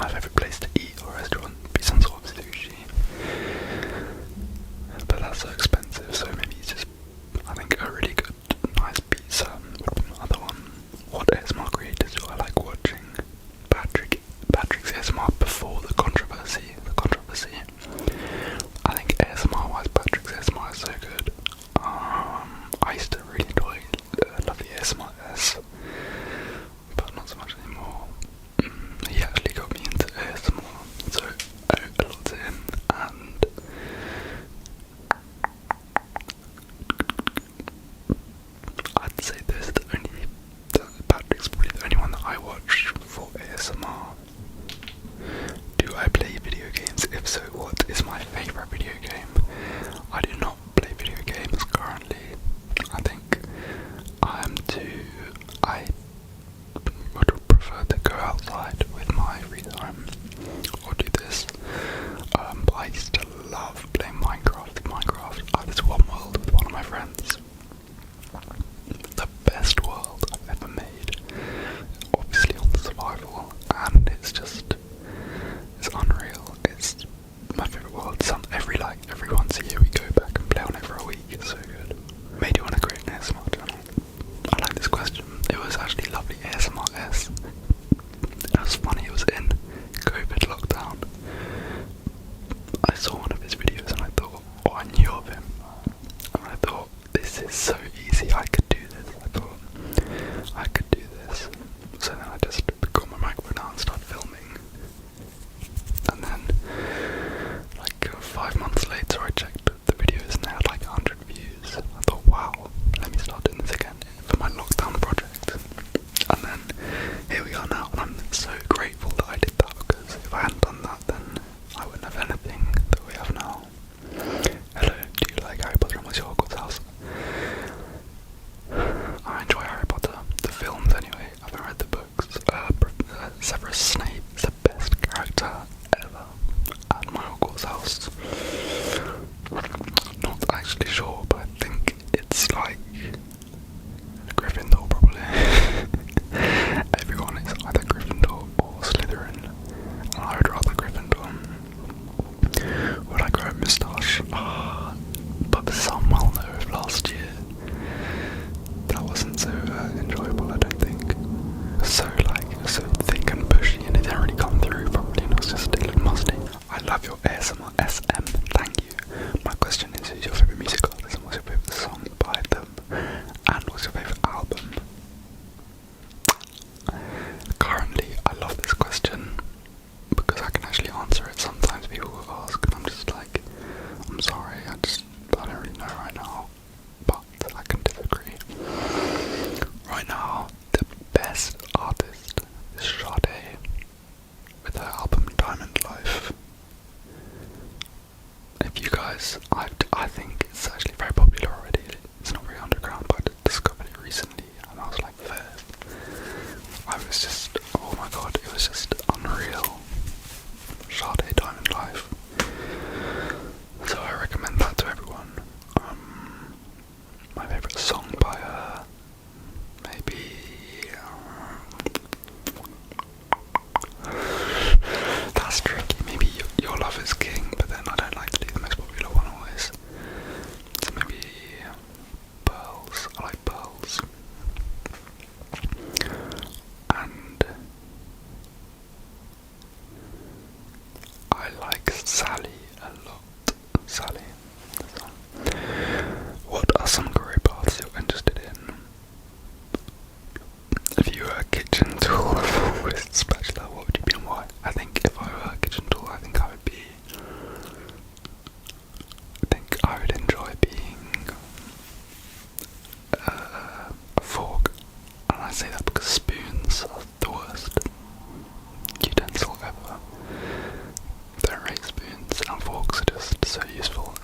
my favourite place to eat or restaurant would be some sort of sushi. But that's so expensive, so maybe it's just, I think, a really good, nice pizza would be my other one. What ASMR creators do I like watching? Patrick's ASMR before the controversy. I think ASMR-wise, Patrick's ASMR is so good. I used to really enjoy lovely ASMR-S, but not so much anymore. He actually got me into ASMR, so a lot in, and I'd say Patrick's probably the only one that I watch for ASMR. Do I play video games? If so, what is my favourite video game? I do not play video games currently. I think I would prefer to go outside with my free time or do this. But I used to love playing Minecraft. I had this one world with one of my friends. The best world I've ever made. Obviously on the survival, and it's unreal. It's my favourite world. Every once a year we go back and play on it for a week. It's so good. Made you want to create an ASMR channel? I like this question. It was actually lovely ASMR-S. It was funny, it was in COVID lockdown. I saw one of his videos and I thought, I knew of him. And I thought, this is so easy, I could do this. I thought, I could do this. So then I just got my microphone out and started filming. And then, 5 months later, I checked the videos and they had 100 views. I thought, wow, let me start doing this again for my lockdown project. And then, here we are now, and I'm so grateful that I did that, because if I hadn't done that, then I wouldn't have anything that we have now. Hello, do you like Harry Potter and what's your Hogwarts house? I enjoy Harry Potter, the films anyway. I haven't read the books. Severus Snape is the best character ever at my Hogwarts house. Not actually sure, but I think it's like Gryffindor probably. Everyone is either Gryffindor or Slytherin, and I would rather Gryffindor. Would I grow a moustache? But some well know of last year. That wasn't so enjoyable, I don't think. So thick and bushy, and it didn't really come through properly, and it was just a little musty. I love your ASMR SM, thank you. My question is, who's your favourite music artist, and what's your favourite song by them? And what's your favourite album? Currently, I love this question, because I can actually answer it. Sometimes people will ask, and I'm just like, I'm sorry, I don't really know right now. But I can disagree. Right now, the best artist is Sade, with her album Diamond Life. If you guys, I think it's actually very popular already. It's not very underground, but I discovered it recently, and I was like, I was just, oh my god, it was just unreal. Sade, Diamond Life. So I recommend that to everyone. My favourite song by her, maybe that's tricky. Maybe Your Love Is King, but then I don't like to do the most popular one always. So maybe Pearls. I like Pearls. And I like Salie a lot. Salie. What are some career paths you're interested in? If you were a kitchen tool with spatula, what would you be and why? I think if I were a kitchen tool, I think I would enjoy being a fork. And I say that because spoons are the worst utensil ever. Don't rate spoons, and forks are just so useful.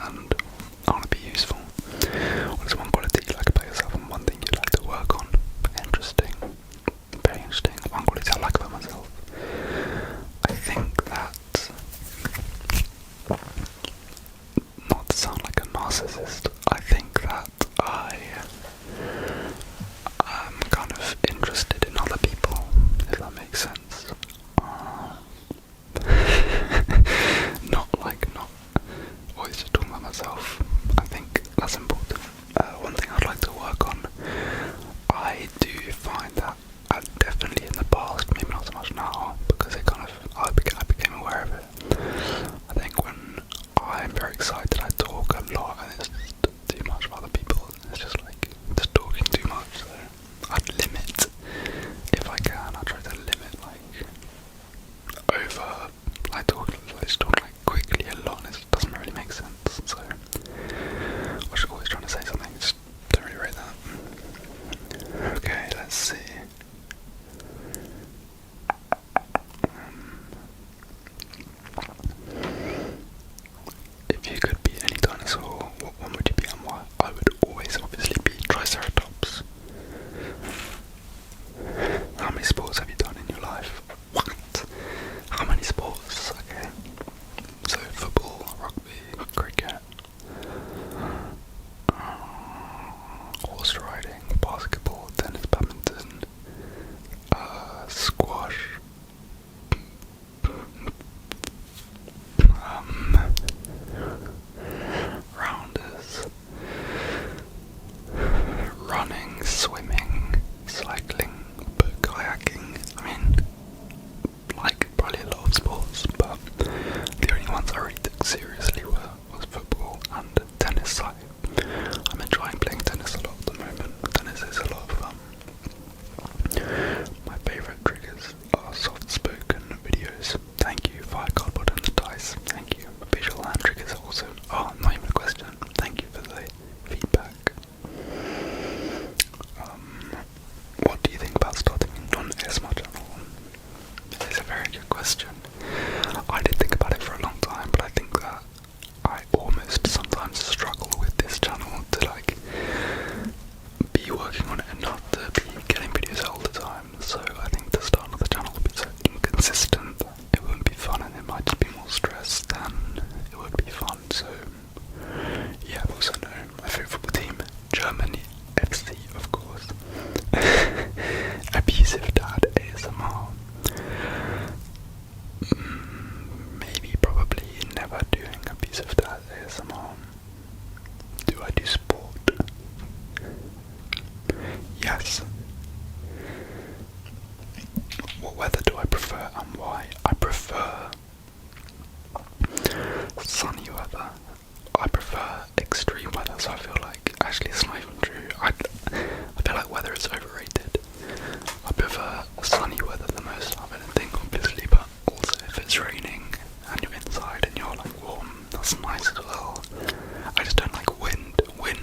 I just talk like quickly a lot, and it doesn't really make sense. So I was always trying to say something. Just don't really rate that. Okay, let's see. If you could be any dinosaur, what one would you be and why? I would always obviously be Triceratops. How many sports have you done in your life? What? How many sports? Okay. So football, rugby, cricket, horse riding, basketball, tennis, badminton, squash, rounders, running, swimming, cycling, kayaking. I mean, like probably a lot of sports, but the only ones I really took seriously was football and tennis. So I'm enjoying playing tennis a lot at the moment. Tennis is a lot of fun. My favourite triggers are soft-spoken videos. Thank you, Fire Cardboard and the Dice. Thank you. Visual hand triggers also. Oh, not even a question. Thank you for the feedback. What do you think about starting a non-ASMR channel? It's a very good question. I did think about it for a long time, but I think that I almost sometimes struggle with this channel to like be working on it enough to be getting videos out all the time. So I think to start another channel would be so inconsistent. It wouldn't be fun, and it might just be more stress than it would be fun. So yeah, I also know my favourite football team, Germany FC, of course. Abusive Dad ASMR. Maybe, probably never doing Abusive Dad ASMR. Do I do sport? Yes. What weather do I prefer and why? I prefer sunny weather. I prefer extreme weather, so I feel like, actually it's not even true. I feel like weather is overrated. I prefer sunny weather the most of anything, obviously, but also if it's raining and you're inside and you're like warm, that's nice as well. I just don't like wind. Wind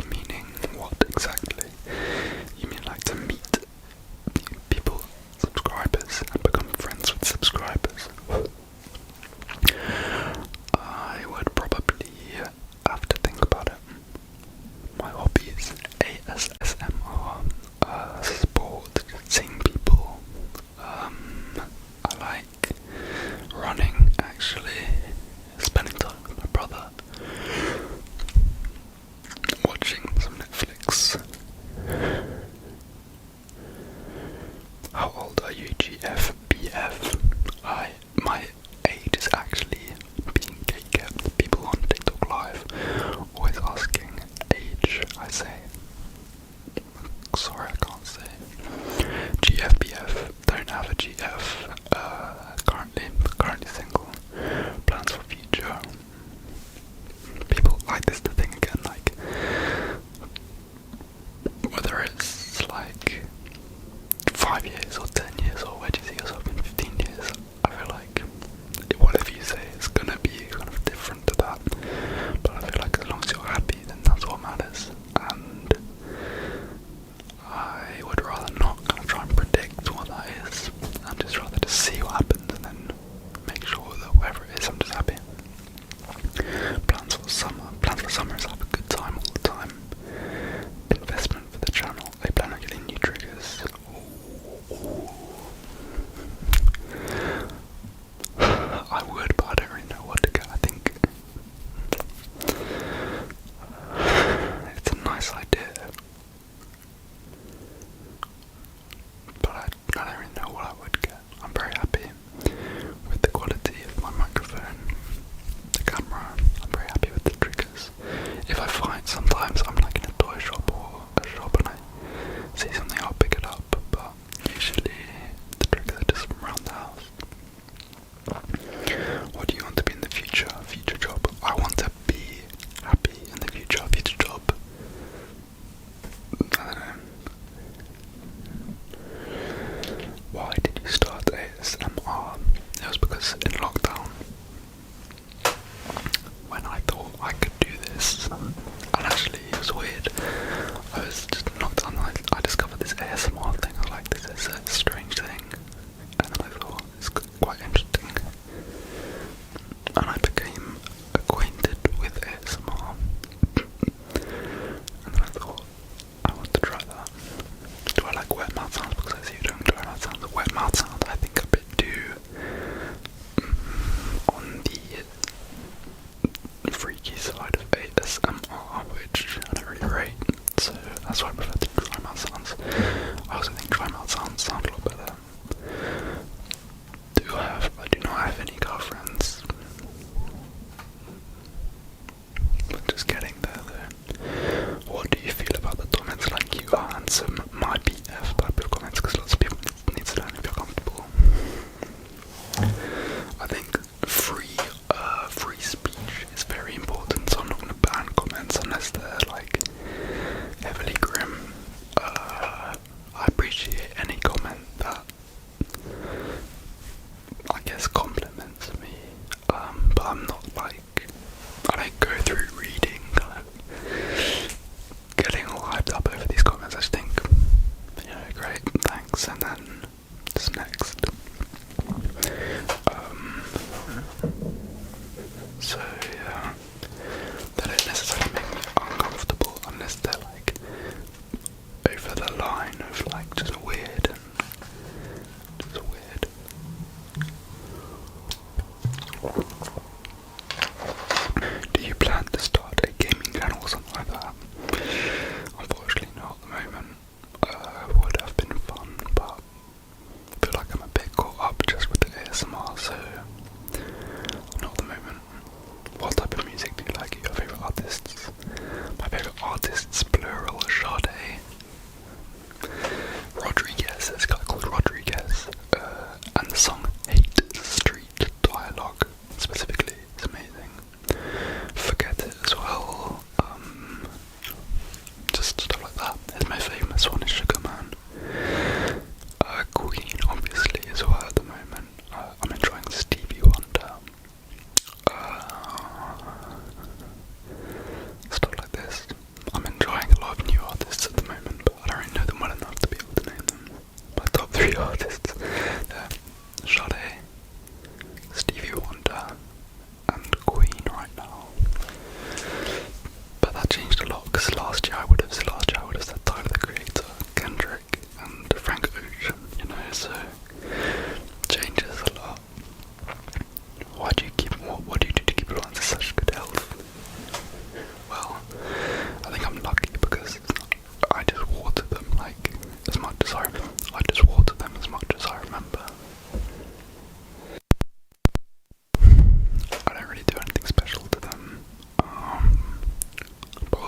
Meaning what exactly? You mean like to meet people, subscribers, and become friends with subscribers? I would probably have to think about it. My hobbies: ASMR, sport, seeing people. I like running, actually, spending time with my brother.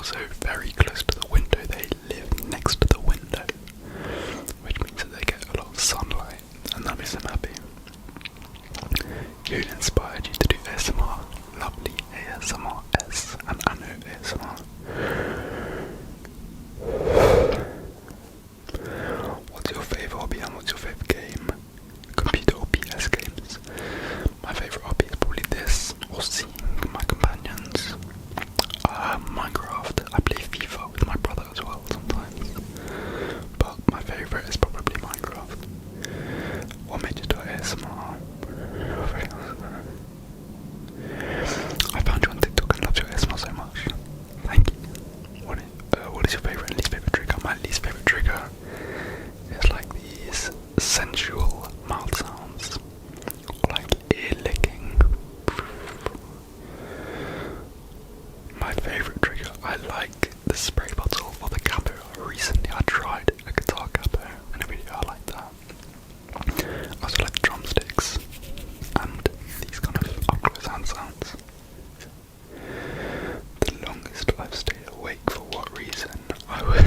also very close to the window. They live next to the window, which means that they get a lot of sunlight, and that makes them happy. Who inspired you to do ASMR? Lovely ASMR-S and Anno ASMR. What's your favourite hobby and what's your favourite game? Computer or PS games? My favourite hobby is probably this, or seeing my companions. Minecraft. I play FIFA with my brother as well sometimes. But my favourite is probably Minecraft. What made you do ASMR? I found you on TikTok and loved your ASMR so much. Thank you. What is your favourite and least favourite trigger? My least favourite trigger is like these sensual mouth sounds, like ear licking. My favourite trigger, I like the spray bottle for the capo. Recently I tried a guitar capo in a video, I like that. I also like the drumsticks and these kind of up close hand sounds. The longest I've stayed awake, for what reason? I was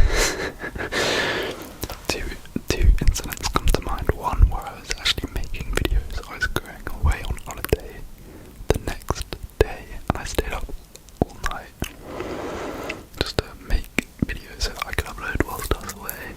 two incidents come to mind. One where I was actually making videos. I was going away on holiday the next day and I stayed up all night just to make videos so that I could upload whilst I was away.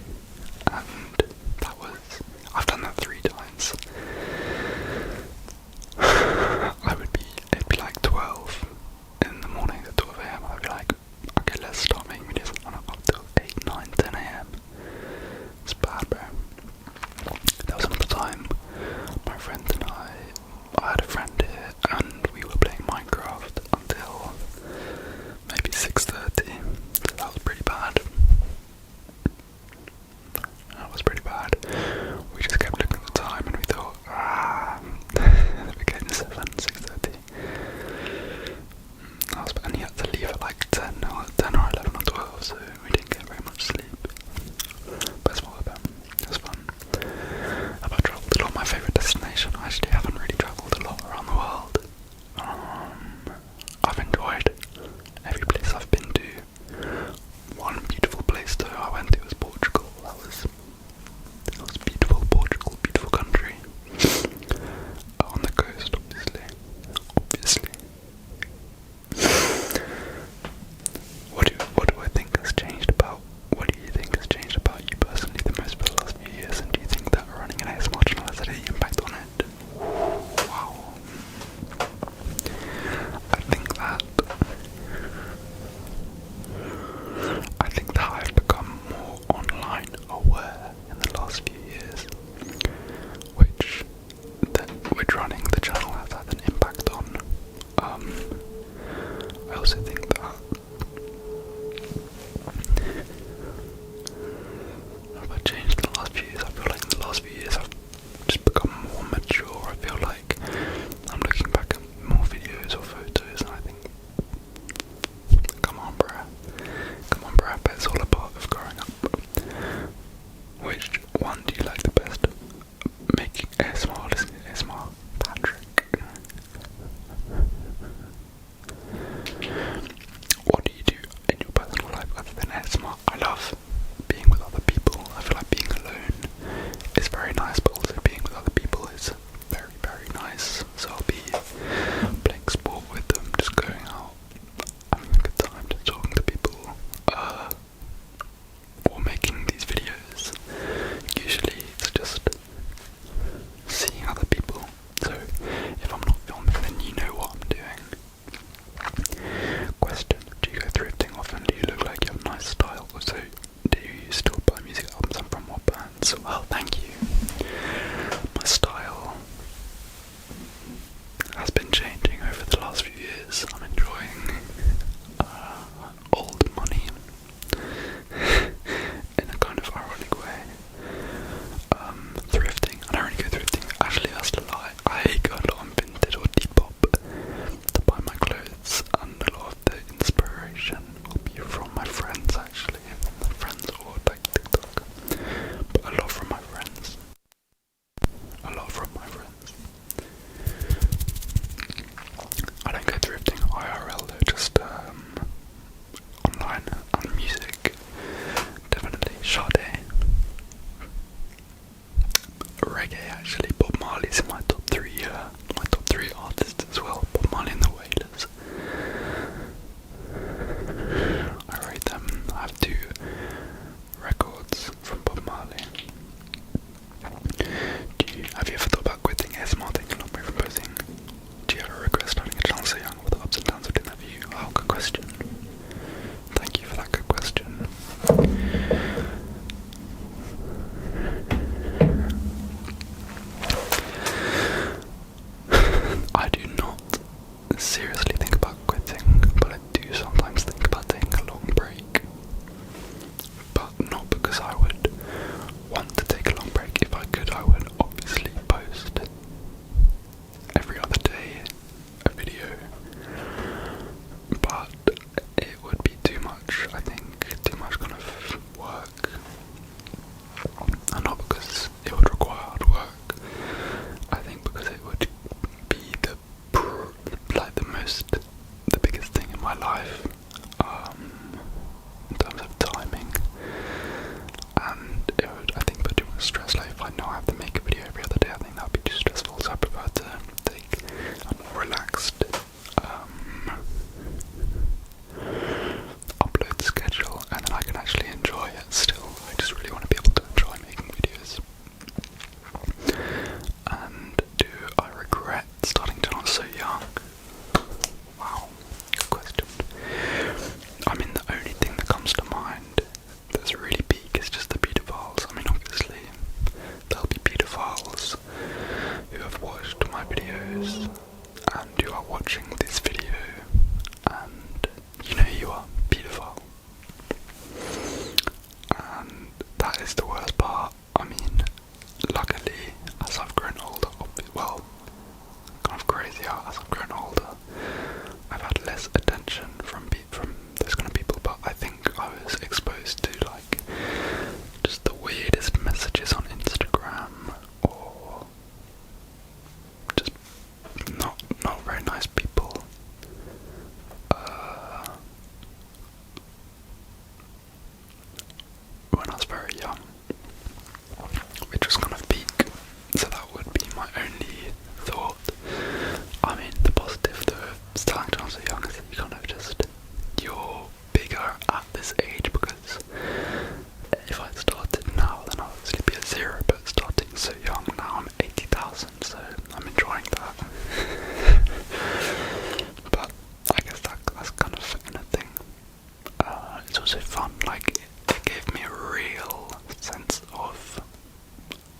so fun. Like, it gave me a real sense of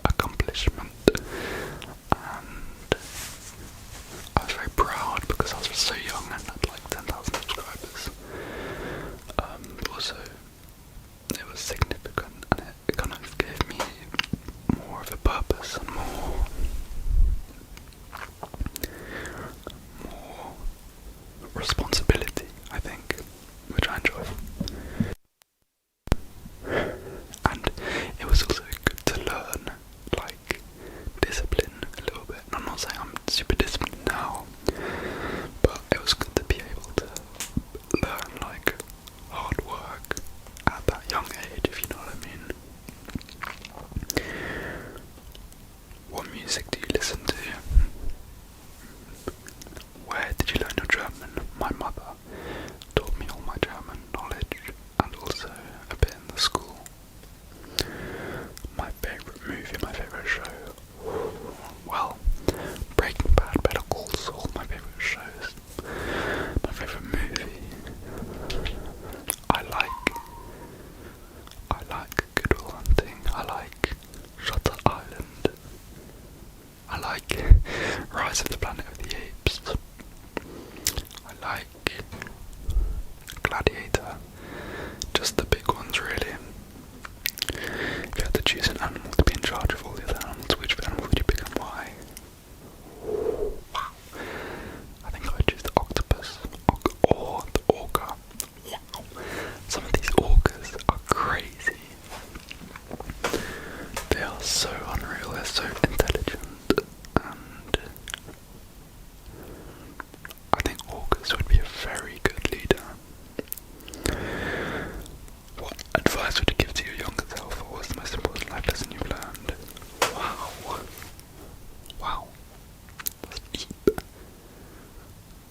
accomplishment, and I was very proud because I was so young and had like 10,000 subscribers. But also, it was significant, and it kind of gave me more of a purpose and more responsibility, I think, which I enjoy. And it was also good to learn, like, discipline a little bit. And I'm not saying I'm super disciplined now, but it was good to be able to learn, like, hard work at that young age, if you know what I mean. What music do you listen to? Where did you learn your German? My mother taught me all my German knowledge, and also a bit in the school. My favourite movie, my favourite show, well, Breaking Bad, Better Call Saul, my favourite shows. My favourite movie, I like Good Will Hunting, I like Shutter Island, I like Rise of the Planet of the Apes, I like Gladiator, just the big ones really. If you had to choose an animal to be in charge of all the other animals, which animal would you pick and why? Wow. I think I'd choose the octopus, or the orca. Wow. Some of these orcas are crazy. They are so unreal, they're so intelligent, and I think orcas would be a very good leader. What advice would you give to your younger self? What was the most important life lesson you've learned? Wow. That's deep.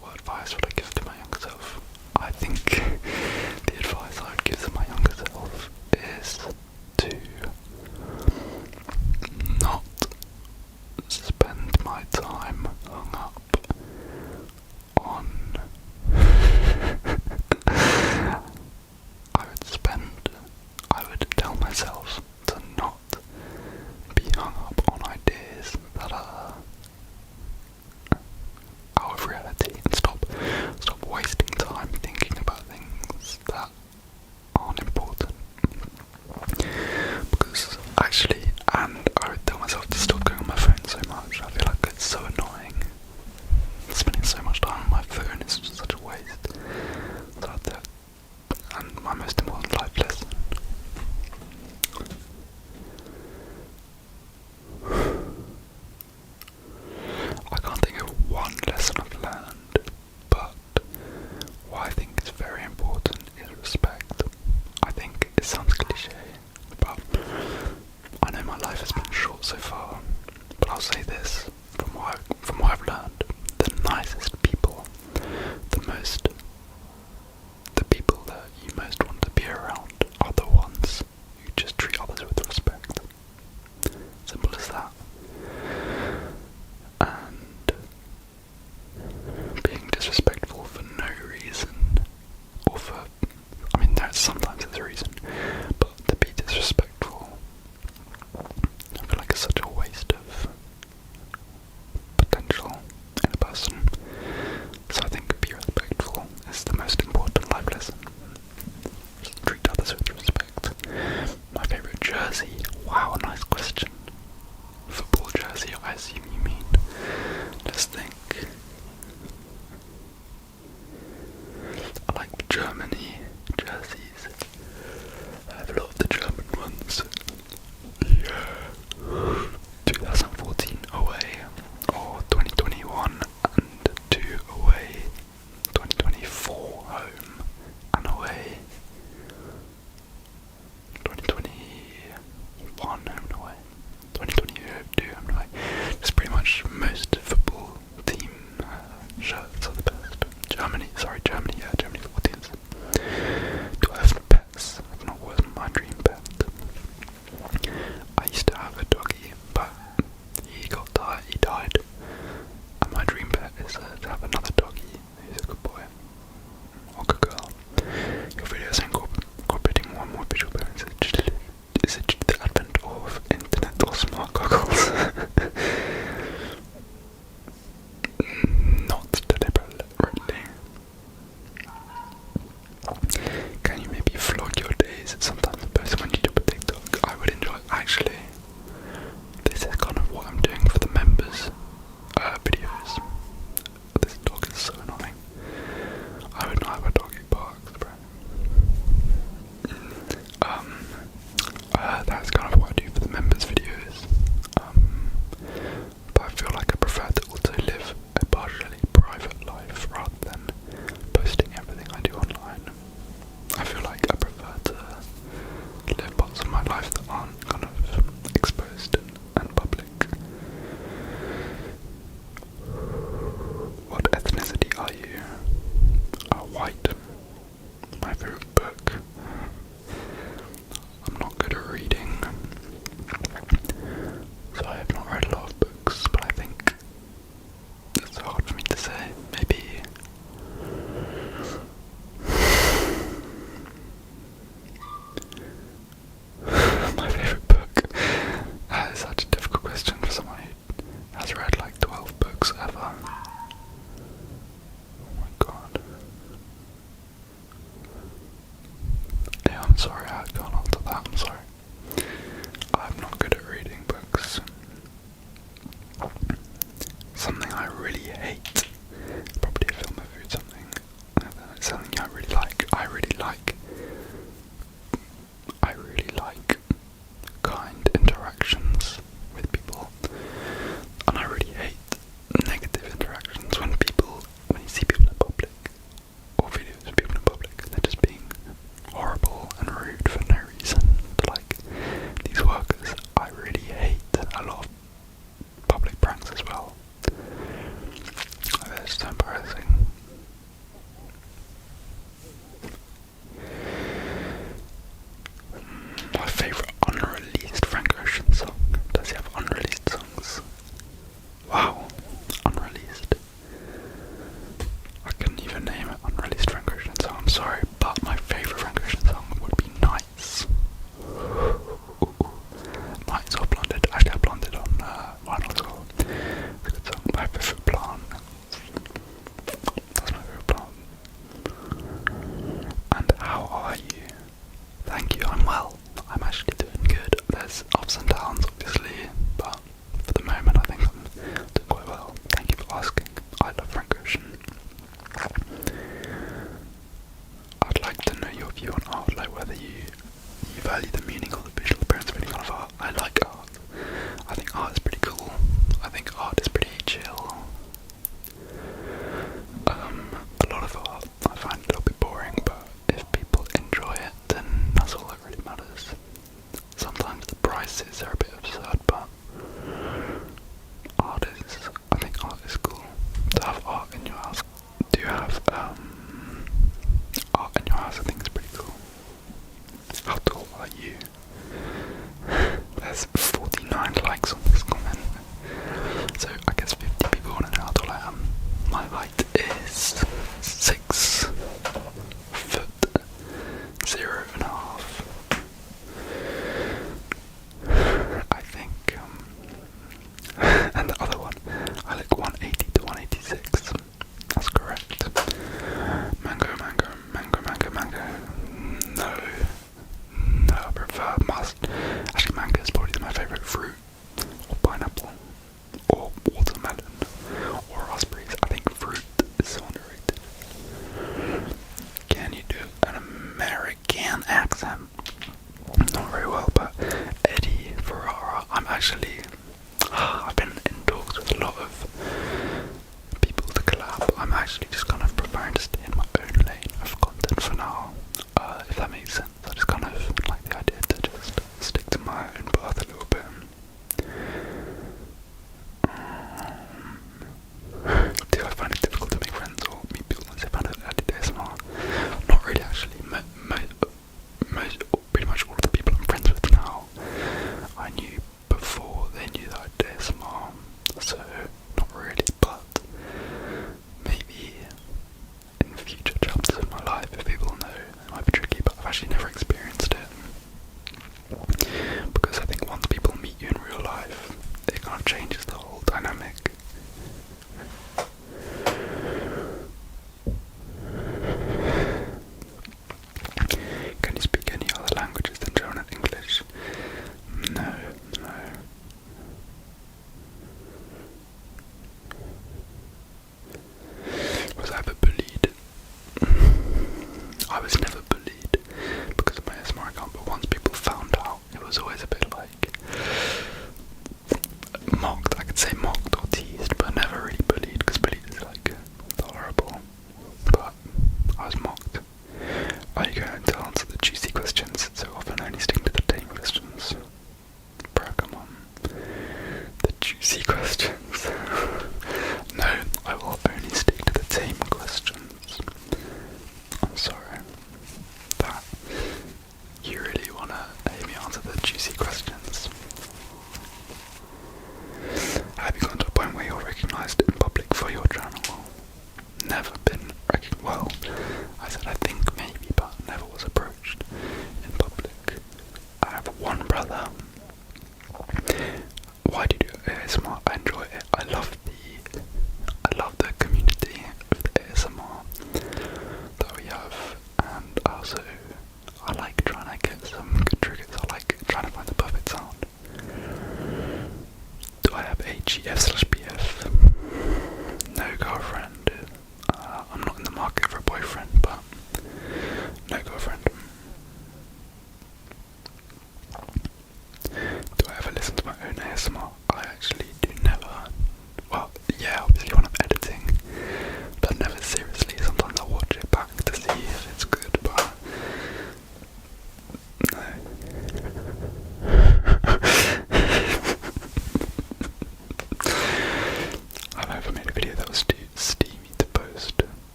What advice would I give to my younger self? I think the advice I would give to my younger self is to not spend my time hung up on I would tell myself to not be hung up on ideas that are out of reality, and stop wasting time thinking about things that aren't important. Because actually, and I would tell myself to stop going on my phone so much. I feel like it's so annoying. Spending so much time on my phone is just such a waste. So I'd do it. And my most important life lesson. I can't think of one lesson I've learned, but what I think is very important is respect. I think it sounds cliche, but I know my life has been short so far, but I'll say this, from what I've learned, the nicest people, the people that you most want to be around favourite book. I'm not good at reading, so I have not read a lot of books, but I think it's hard for me to say. Maybe my favourite book. That is such a difficult question for someone who has read like 12 books ever. Oh my god. Yeah, I'm sorry I had gone after that, I'm sorry. I'm not good at reading books. Something I really hate, probably a film or food, something I really like. I really like kind interactions with people, and I really hate negative interactions when you see people in public, or videos of people in public, they're just being horrible and rude for no reason to like these workers. I really hate a lot of public pranks as well. They're just embarrassing. My favourite unreleased Frank Ocean song. Does he have unreleased songs? Wow, unreleased. I couldn't even name it unreleased Frank Ocean song, I'm sorry, but my favourite Frank Ocean song would be Nights. Nights or Blonded. Actually, I Blonded on vinyl as well. It's a good song. My favourite plant. That's my favourite plant. And how are you? Thank you, I'm well. I'm actually doing good. There's ups and downs, obviously, but for the moment I think I'm doing quite well. Thank you for asking. I love Frank Ocean. I'd like to know your view on art, like whether you value the meaning or the